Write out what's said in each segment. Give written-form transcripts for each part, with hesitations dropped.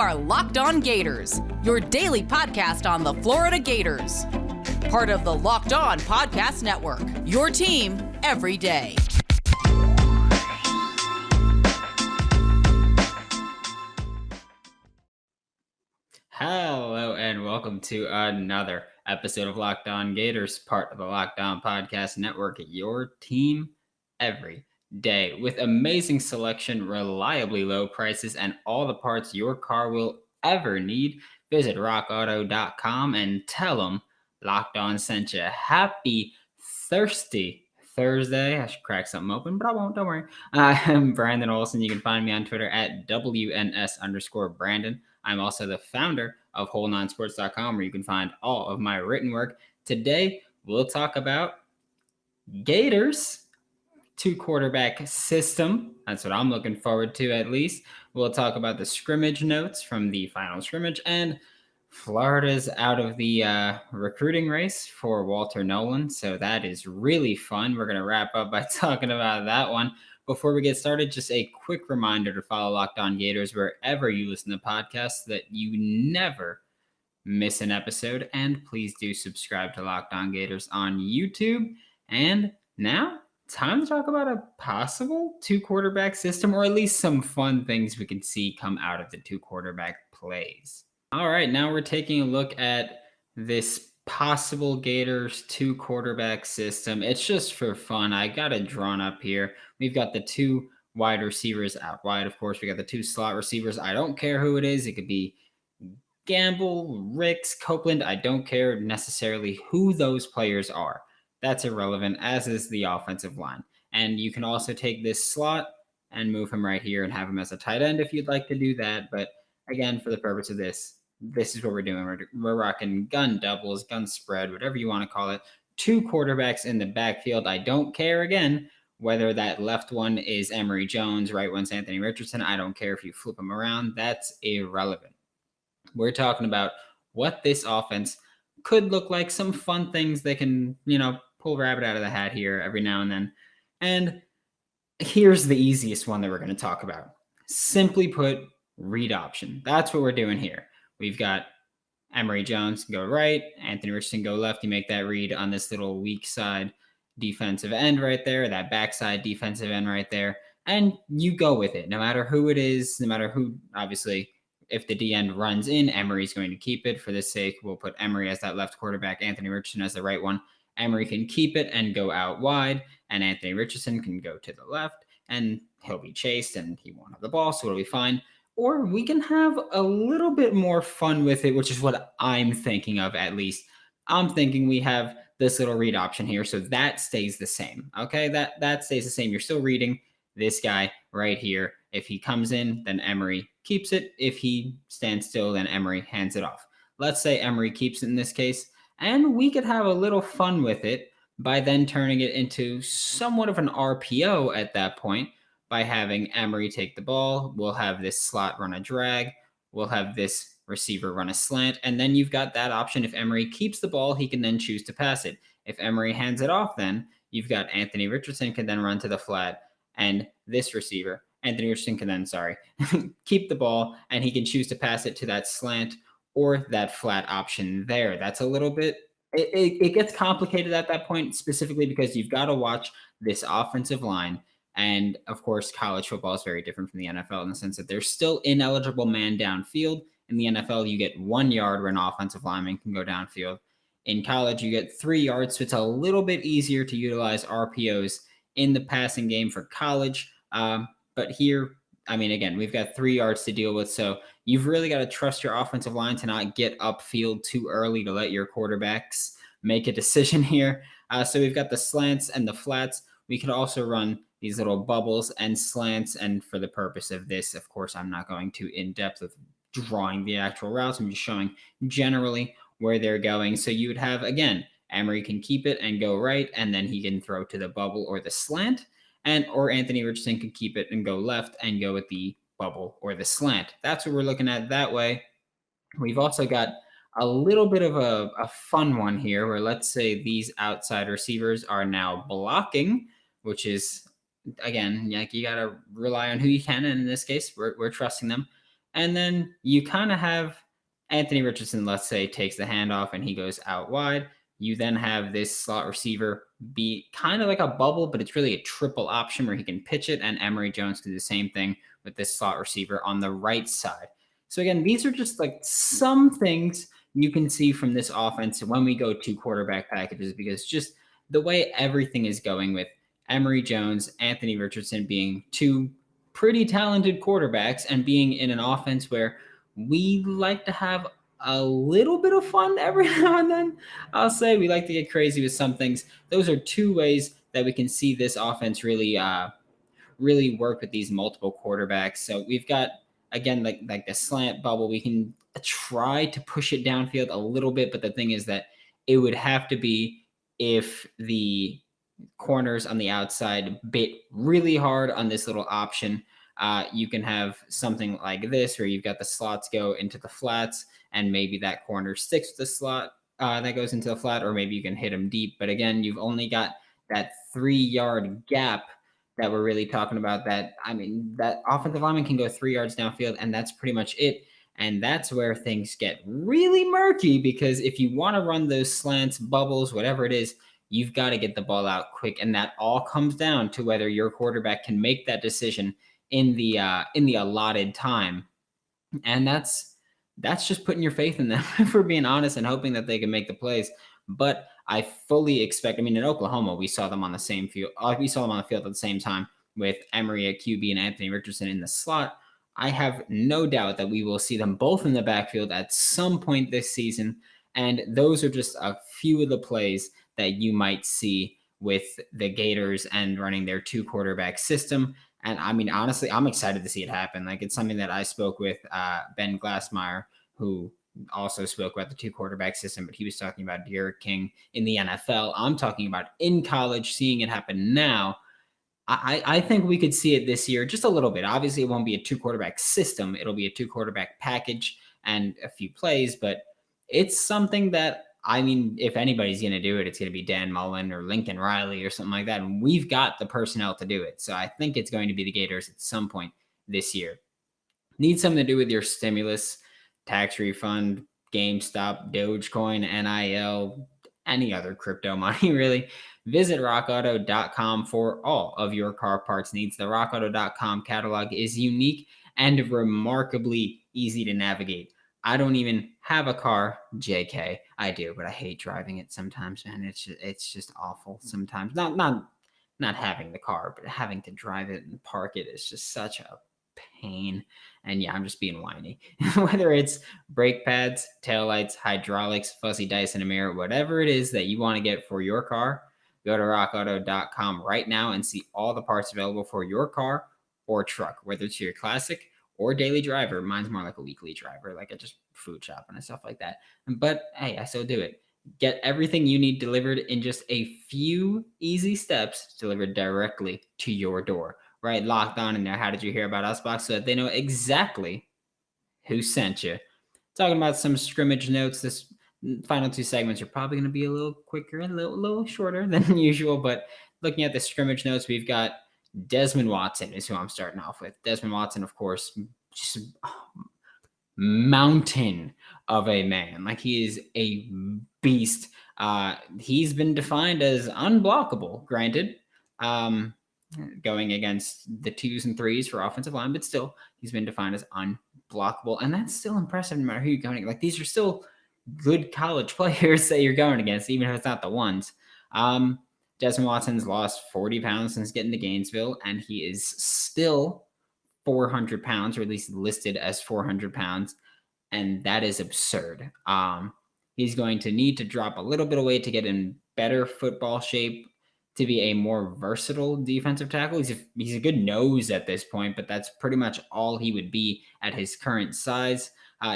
are Locked On Gators, your daily podcast on the Florida Gators. Part of the Locked On Podcast Network, your team every day. Hello and welcome to another episode of Locked On Gators, part of the Locked On Podcast Network, your team every day. With amazing selection, reliably low prices, and all the parts your car will ever need, visit rockauto.com and tell them Locked On sent you. Happy thirsty Thursday. I should crack something open, but I won't, don't worry. I'm Brandon Olsen. You can find me on Twitter at WNS_Brandon. I'm also the founder of whole9sports.com, where you can find all of my written work. Today, we'll talk about Gators, 2-quarterback system. That's what I'm looking forward to, at least. We'll talk about the scrimmage notes from the final scrimmage, and Florida's out of the recruiting race for Walter Nolen, so that is really fun. We're going to wrap up by talking about that one. Before we get started, just a quick reminder to follow Locked On Gators wherever you listen to podcasts so that you never miss an episode. And please do subscribe to Locked On Gators on YouTube. And now, time to talk about a possible 2-quarterback system, or at least some fun things we can see come out of the 2-quarterback plays. All right, now we're taking a look at this possible Gators 2-quarterback system. It's just for fun. I got it drawn up here. We've got the 2 wide receivers out wide. Of course, we got the 2 slot receivers. I don't care who it is. It could be Gamble, Ricks, Copeland. I don't care necessarily who those players are. That's irrelevant, as is the offensive line. And you can also take this slot and move him right here and have him as a tight end if you'd like to do that. But again, for the purpose of this is what we're doing. We're rocking gun doubles, gun spread, whatever you want to call it. 2 quarterbacks in the backfield. I don't care, again, whether that left one is Emory Jones, right one's Anthony Richardson. I don't care if you flip them around. That's irrelevant. We're talking about what this offense could look like, some fun things they can, pull rabbit out of the hat here every now and then. And here's the easiest one that we're going to talk about. Simply put, read option. That's what we're doing here. We've got Emory Jones go right, Anthony Richardson go left. You make that read on this little weak side defensive end right there, that backside defensive end right there, and you go with it. No matter who it is, no matter who, obviously, if the D end runs in, Emory's going to keep it. For this sake, we'll put Emory as that left quarterback, Anthony Richardson as the right one. Emory can keep it and go out wide, and Anthony Richardson can go to the left, and he'll be chased, and he won't have the ball, so it'll be fine. Or we can have a little bit more fun with it, which is what I'm thinking of, at least. I'm thinking we have this little read option here, so that stays the same, okay? That stays the same. You're still reading this guy right here. If he comes in, then Emory keeps it. If he stands still, then Emory hands it off. Let's say Emory keeps it in this case, and we could have a little fun with it by then turning it into somewhat of an RPO at that point by having Emory take the ball. We'll have this slot run a drag. We'll have this receiver run a slant, and then you've got that option. If Emory keeps the ball, he can then choose to pass it. If Emory hands it off, then you've got Anthony Richardson can then run to the flat, and this receiver, Anthony Richardson can then, keep the ball, and he can choose to pass it to that slant or that flat option there. That's a little bit, it gets complicated at that point, specifically because you've got to watch this offensive line. And of course, college football is very different from the NFL in the sense that there's still ineligible man downfield. In the NFL, you get 1 yard where an offensive lineman can go downfield. In college, you get 3 yards, so it's a little bit easier to utilize RPOs in the passing game for college. But here, again, we've got 3 yards to deal with, so you've really got to trust your offensive line to not get upfield too early to let your quarterbacks make a decision here. So we've got the slants and the flats. We could also run these little bubbles and slants, and for the purpose of this, of course, I'm not going too in-depth with drawing the actual routes. I'm just showing generally where they're going. So you would have, again, Emory can keep it and go right, and then he can throw to the bubble or the slant, or Anthony Richardson can keep it and go left and go with the bubble or the slant. That's what we're looking at that way. We've also got a little bit of a fun one here where, let's say, these outside receivers are now blocking, which is, again, like, you got to rely on who you can. And in this case, we're trusting them. And then you kind of have Anthony Richardson, let's say, takes the handoff and he goes out wide. You then have this slot receiver be kind of like a bubble, but it's really a triple option where he can pitch it. And Emory Jones do the same thing with this slot receiver on the right side. So again, these are just like some things you can see from this offense when we go to quarterback packages, because just the way everything is going with Emory Jones, Anthony Richardson being two pretty talented quarterbacks and being in an offense where we like to have a little bit of fun every now and then. I'll say we like to get crazy with some things. Those are two ways that we can see this offense really work with these multiple quarterbacks. So we've got, again, like the slant bubble. We can try to push it downfield a little bit, but the thing is that it would have to be if the corners on the outside bit really hard on this little option. You can have something like this where you've got the slots go into the flats and maybe that corner sticks with the slot that goes into the flat, or maybe you can hit them deep. But again, you've only got that 3-yard gap that we're really talking about. That offensive lineman can go 3 yards downfield, and that's pretty much it. And that's where things get really murky, because if you want to run those slants, bubbles, whatever it is, you've got to get the ball out quick. And that all comes down to whether your quarterback can make that decision in the allotted time. And that's just putting your faith in them, for being honest, and hoping that they can make the plays. But I fully expect, in Oklahoma, we saw them on the same field. We saw them on the field at the same time with Emory at QB and Anthony Richardson in the slot. I have no doubt that we will see them both in the backfield at some point this season. And those are just a few of the plays that you might see with the Gators and running their 2 quarterback system. And honestly, I'm excited to see it happen. Like, it's something that I spoke with Ben Glassmeyer, who also spoke about the 2 quarterback system, but he was talking about Derek King in the NFL. I'm talking about in college, seeing it happen now. I think we could see it this year just a little bit. Obviously, it won't be a 2 quarterback system. It'll be a 2 quarterback package and a few plays, but it's something that, if anybody's going to do it, it's going to be Dan Mullen or Lincoln Riley or something like that. And we've got the personnel to do it. So I think it's going to be the Gators at some point this year. Need something to do with your stimulus, tax refund, GameStop, Dogecoin, NIL, any other crypto money, really. Visit rockauto.com for all of your car parts needs. The rockauto.com catalog is unique and remarkably easy to navigate. I don't even have a car, JK. I do, but I hate driving it sometimes, man. It's just awful sometimes. Not having the car, but having to drive it and park it is just such a pain. And yeah, I'm just being whiny. Whether it's brake pads, taillights, hydraulics, fuzzy dice in a mirror, whatever it is that you want to get for your car, go to rockauto.com right now and see all the parts available for your car or truck, whether it's your classic or daily driver. Mine's more like a weekly driver, like I just food shopping and stuff like that. But hey, I still do it. Get everything you need delivered in just a few easy steps, delivered directly to your door. Right, locked on in there. How did you hear about us box, so that they know exactly who sent you. Talking about some scrimmage notes. This final 2 segments are probably going to be a little quicker and a little shorter than usual. But looking at the scrimmage notes, we've got Desmond Watson is who I'm starting off with. Desmond Watson, of course, just mountain of a man. Like, he is a beast. He's been defined as unblockable, granted. Going against the 2s and 3s for offensive line, but still, he's been defined as unblockable. And that's still impressive no matter who you're going against. Like, these are still good college players that you're going against, even if it's not the ones. Desmond Watson's lost 40 pounds since getting to Gainesville, and he is still 400 pounds, or at least listed as 400 pounds. And that is absurd. He's going to need to drop a little bit of weight to get in better football shape, to be a more versatile defensive tackle. He's a good nose at this point, but that's pretty much all he would be at his current size.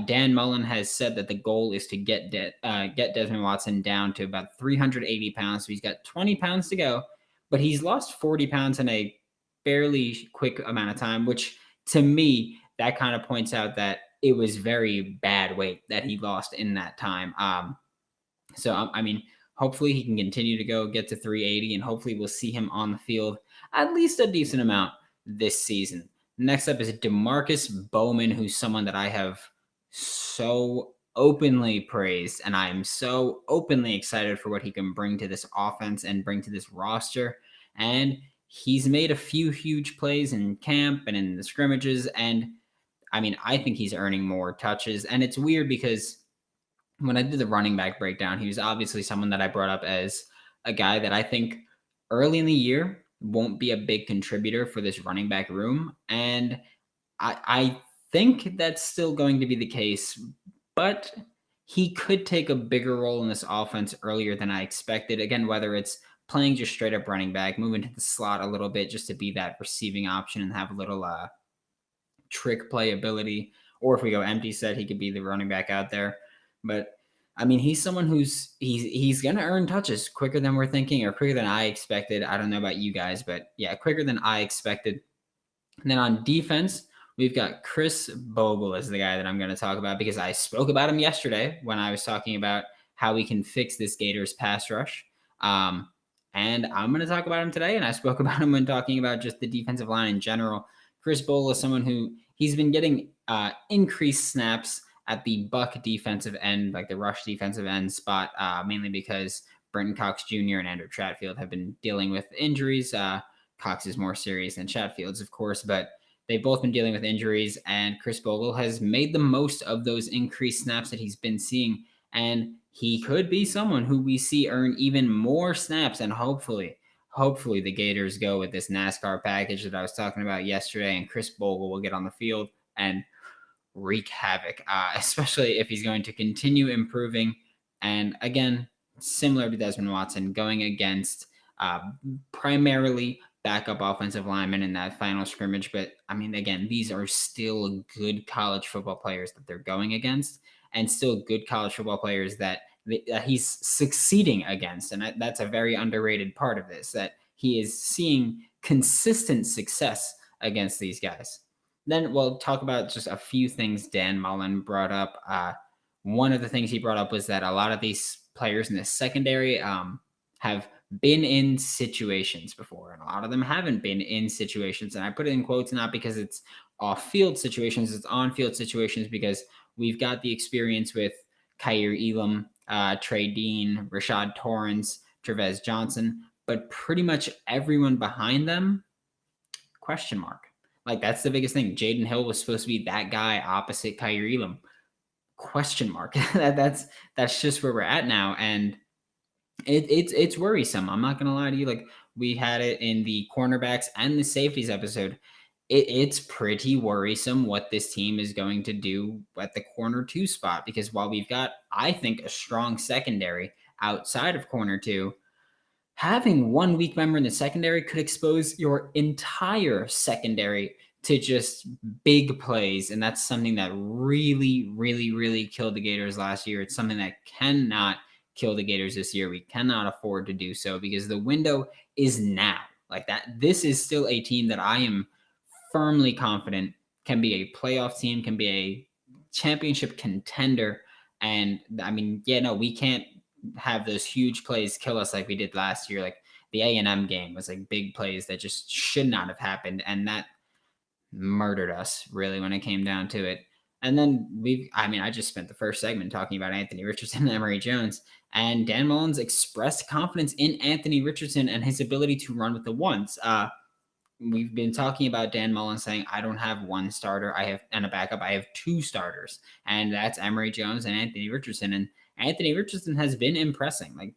Dan Mullen has said that the goal is to get Desmond Watson down to about 380 pounds. So he's got 20 pounds to go, but he's lost 40 pounds in a fairly quick amount of time, which to me, that kind of points out that it was very bad weight that he lost in that time. Hopefully he can continue to get to 380, and hopefully we'll see him on the field at least a decent amount this season. Next up is DeMarcus Bowman, who's someone that I have so openly praised, and I am so openly excited for what he can bring to this offense and bring to this roster. And he's made a few huge plays in camp and in the scrimmages, and I think he's earning more touches. And it's weird because when I did the running back breakdown, he was obviously someone that I brought up as a guy that I think early in the year won't be a big contributor for this running back room. And I think that's still going to be the case, but he could take a bigger role in this offense earlier than I expected. Again, whether it's playing just straight up running back, moving to the slot a little bit just to be that receiving option and have a little trick play ability, or if we go empty set, he could be the running back out there. But he's someone he's gonna earn touches quicker than we're thinking, or quicker than I expected. I don't know about you guys, but yeah, quicker than I expected. And then on defense, we've got Chris Bogle as the guy that I'm going to talk about because I spoke about him yesterday when I was talking about how we can fix this Gators pass rush. And I'm going to talk about him today, and I spoke about him when talking about just the defensive line in general. Chris Bogle is someone who he's been getting increased snaps at the Buck defensive end, like the rush defensive end spot, mainly because Brenton Cox Jr. and Andrew Chatfield have been dealing with injuries. Cox is more serious than Chatfield's, of course, but they've both been dealing with injuries, and Chris Bogle has made the most of those increased snaps that he's been seeing, and he could be someone who we see earn even more snaps, and hopefully the Gators go with this NASCAR package that I was talking about yesterday, and Chris Bogle will get on the field and wreak havoc, especially if he's going to continue improving. And again, similar to Desmond Watson, going against primarily backup offensive linemen in that final scrimmage. But again, these are still good college football players that they're going against, and still good college football players that he's succeeding against. And that's a very underrated part of this, that he is seeing consistent success against these guys. Then we'll talk about just a few things Dan Mullen brought up. One of the things he brought up was that a lot of these players in the secondary have been in situations before, and a lot of them haven't been in situations. And I put it in quotes not because it's off-field situations, it's on-field situations, because we've got the experience with Kaiir Elam, Trey Dean, Rashad Torrance, Trevez Johnson, but pretty much everyone behind them, question mark. Like, that's the biggest thing. Jaden Hill was supposed to be that guy opposite Kaiir Elam, question mark. That's just where we're at now, and it's worrisome. I'm not gonna lie to you. Like, we had it in the cornerbacks and the safeties episode. It's pretty worrisome what this team is going to do at the corner 2 spot, because while we've got, I think, a strong secondary outside of corner 2, having one weak member in the secondary could expose your entire secondary to just big plays. And that's something that really, really, really killed the Gators last year. It's something that cannot kill the Gators this year. We cannot afford to do so, because the window is now. Like that, this is still a team that I am firmly confident can be a playoff team, can be a championship contender. And we can't have those huge plays kill us like we did last year. Like the A&M game was like big plays that just should not have happened, and that murdered us really when it came down to it. And then I just spent the first segment talking about Anthony Richardson and Emory Jones, and Dan Mullen's expressed confidence in Anthony Richardson and his ability to run with the ones. We've been talking about Dan Mullen saying, I don't have one starter and a backup. I have 2 starters, and that's Emory Jones and Anthony Richardson. And Anthony Richardson has been impressing. Like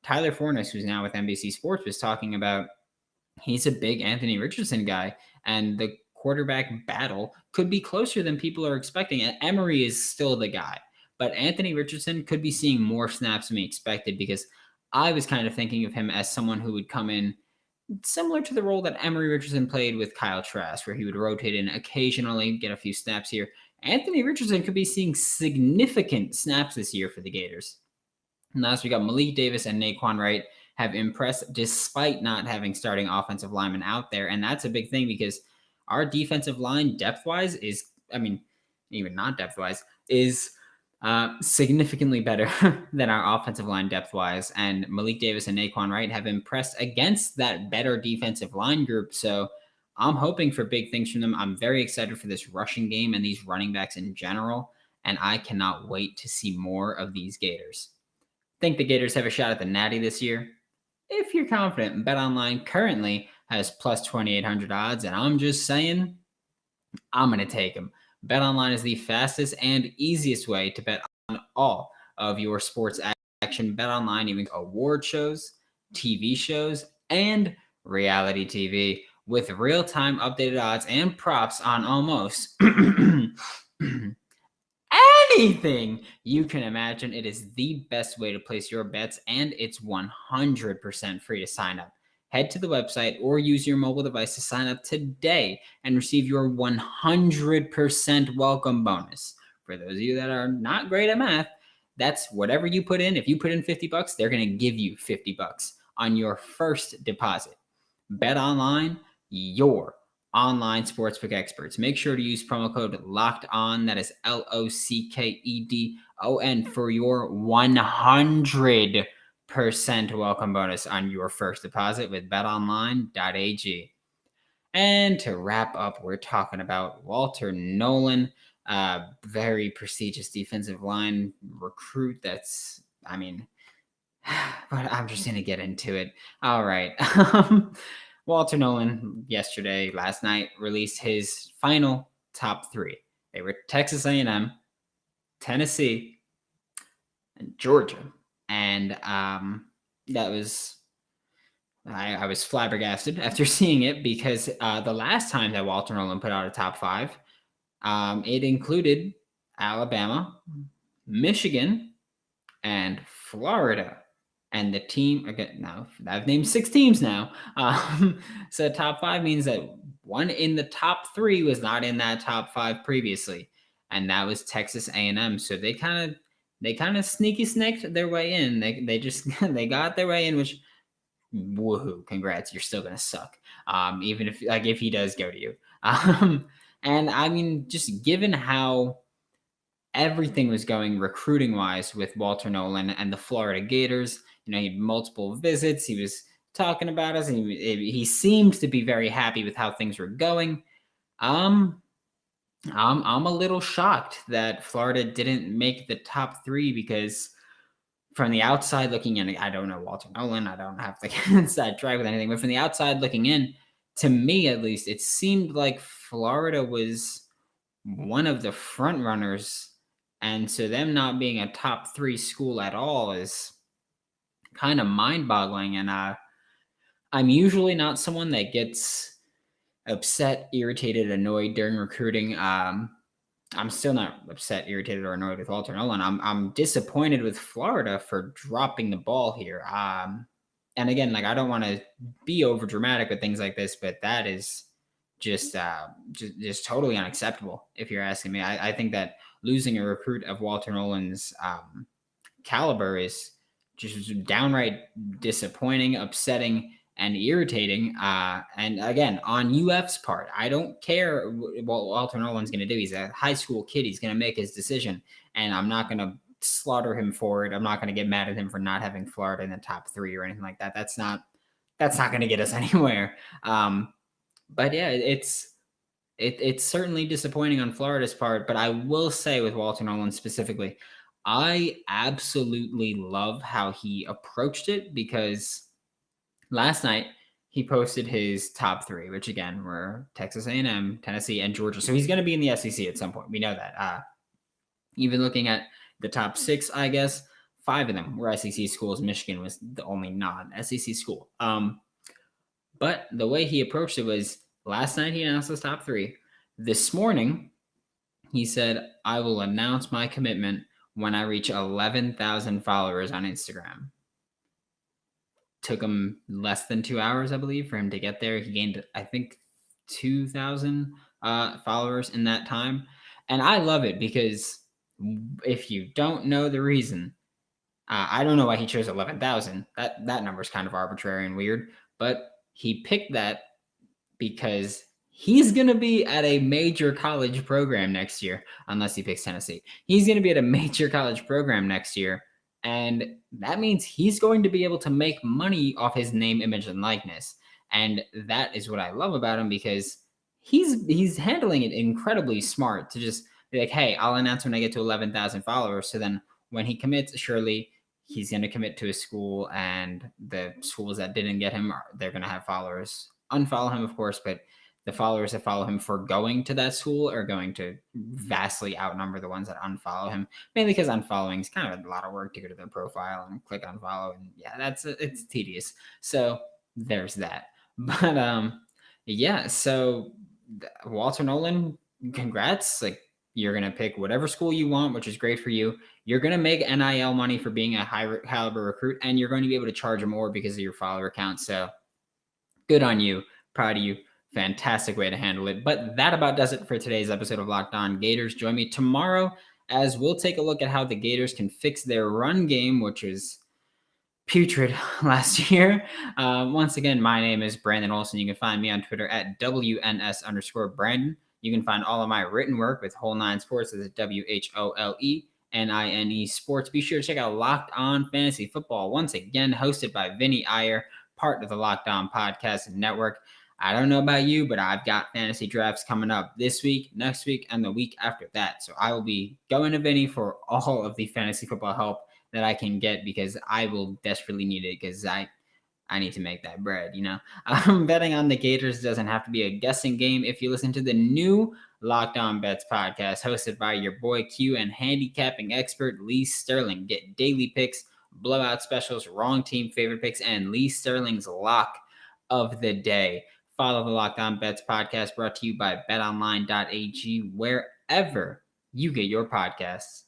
Tyler Fornes, who's now with NBC Sports, was talking about, he's a big Anthony Richardson guy, and the quarterback battle could be closer than people are expecting. And Emory is still the guy, but Anthony Richardson could be seeing more snaps than we expected, because I was kind of thinking of him as someone who would come in similar to the role that Emory Richardson played with Kyle Trask, where he would rotate in occasionally, get a few snaps here. Anthony Richardson could be seeing significant snaps this year for the Gators. And last, we got Malik Davis and Naquan Wright have impressed despite not having starting offensive linemen out there. And that's a big thing, because our defensive line depth-wise is, even not depth-wise, is significantly better than our offensive line depth-wise. And Malik Davis and Naquan Wright have impressed against that better defensive line group. So I'm hoping for big things from them. I'm very excited for this rushing game and these running backs in general, and I cannot wait to see more of these Gators. Think the Gators have a shot at the Natty this year? If you're confident, BetOnline currently has plus 2,800 odds, and I'm just saying, I'm going to take them. BetOnline is the fastest and easiest way to bet on all of your sports action. BetOnline even award shows, TV shows, and reality TV with real-time updated odds and props on almost anything you can imagine. It is the best way to place your bets, and it's 100% free to sign up. Head to the website or use your mobile device to sign up today and receive your 100% welcome bonus. For those of you that are not great at math, that's whatever you put in. If you put in $50, they're going to give you $50 on your first deposit. BetOnline, your online sportsbook experts. Make sure to use promo code LOCKEDON, that is LOCKEDON, for your 100% welcome bonus on your first deposit with betonline.ag. And to wrap up, we're talking about Walter Nolen, very prestigious defensive line recruit. But I'm just going to get into it. All right. Walter Nolen last night, released his final top three. They were Texas A&M, Tennessee, and Georgia. And that was, I was flabbergasted after seeing it, because the last time that Walter Nolen put out a top five, it included Alabama, Michigan, and Florida. And the team, again, now I've named 6 teams now. So top 5 means that one in the top 3 was not in that top 5 previously, and that was Texas A&M. So they kind of sneaky snaked their way in. They just they got their way in, which, woohoo, congrats, you're still gonna suck. Even if he does go to you. And I mean, just given how everything was going recruiting wise with Walter Nolen and the Florida Gators, he had multiple visits. He was talking about us, and he seemed to be very happy with how things were going. I'm a little shocked that Florida didn't make the top 3, because from the outside looking in, I don't know Walter Nolen. I don't have the inside track with anything, but from the outside looking in, to me at least, it seemed like Florida was one of the front runners. And so them not being a top 3 school at all is kind of mind-boggling. And I'm usually not someone that gets upset, irritated, annoyed during recruiting. I'm still not upset, irritated, or annoyed with Walter Nolen. I'm disappointed with Florida for dropping the ball here. And again, I don't want to be over dramatic with things like this, but that is just totally unacceptable, if you're asking me. I think that losing a recruit of Walter Nolen's caliber is just downright disappointing, upsetting, and irritating. And again, on UF's part, I don't care what Walter Nolen's going to do. He's a high school kid. He's going to make his decision, and I'm not going to slaughter him for it. I'm not going to get mad at him for not having Florida in the top 3 or anything like that. That's not going to get us anywhere. But yeah, it's certainly disappointing on Florida's part. But I will say, with Walter Nolen specifically, I absolutely love how he approached it, because last night he posted his top 3, which again were Texas A&M, Tennessee, and Georgia. So he's going to be in the SEC at some point. We know that. Even looking at the top 6, I guess 5 of them were SEC schools. Michigan was the only non-SEC school. But the way he approached it was, last night he announced his top 3. This morning he said, "I will announce my commitment when I reach 11,000 followers on Instagram." Took him less than 2 hours, I believe, for him to get there. He gained, I think, 2,000 followers in that time. And I love it, because if you don't know the reason, I don't know why he chose 11,000. That number is kind of arbitrary and weird, but he picked that because he's going to be at a major college program next year, unless he picks Tennessee. He's going to be at a major college program next year, and that means he's going to be able to make money off his name, image, and likeness. And that is what I love about him, because he's handling it incredibly smart to just be like, hey, I'll announce when I get to 11,000 followers. So then when he commits, surely he's going to commit to a school, and the schools that didn't get him, they're going to have followers unfollow him, of course, but the followers that follow him for going to that school are going to vastly outnumber the ones that unfollow him, mainly because unfollowing is kind of a lot of work to go to their profile and click unfollow. And yeah, it's tedious. So there's that. But yeah, so Walter Nolen, congrats. Like, you're going to pick whatever school you want, which is great for you. You're going to make NIL money for being a high caliber recruit, and you're going to be able to charge more because of your follower count. So good on you. Proud of you. Fantastic way to handle it. But that about does it for today's episode of Locked On Gators. Join me tomorrow as we'll take a look at how the Gators can fix their run game, which is putrid last year. Once again, my name is Brandon Olsen. You can find me on Twitter at WNS_Brandon. You can find all of my written work with Whole Nine Sports. That's WHOLENINE Sports. Be sure to check out Locked On Fantasy Football, once again hosted by Vinny Iyer, part of the Locked On Podcast Network. I don't know about you, but I've got fantasy drafts coming up this week, next week, and the week after that. So I will be going to Vinny for all of the fantasy football help that I can get, because I will desperately need it, because I need to make that bread, you know. Betting on the Gators doesn't have to be a guessing game if you listen to the new Locked On Bets podcast hosted by your boy Q and handicapping expert Lee Sterling. Get daily picks, blowout specials, wrong team favorite picks, and Lee Sterling's lock of the day. Follow the Locked On Bets podcast, brought to you by BetOnline.ag, wherever you get your podcasts.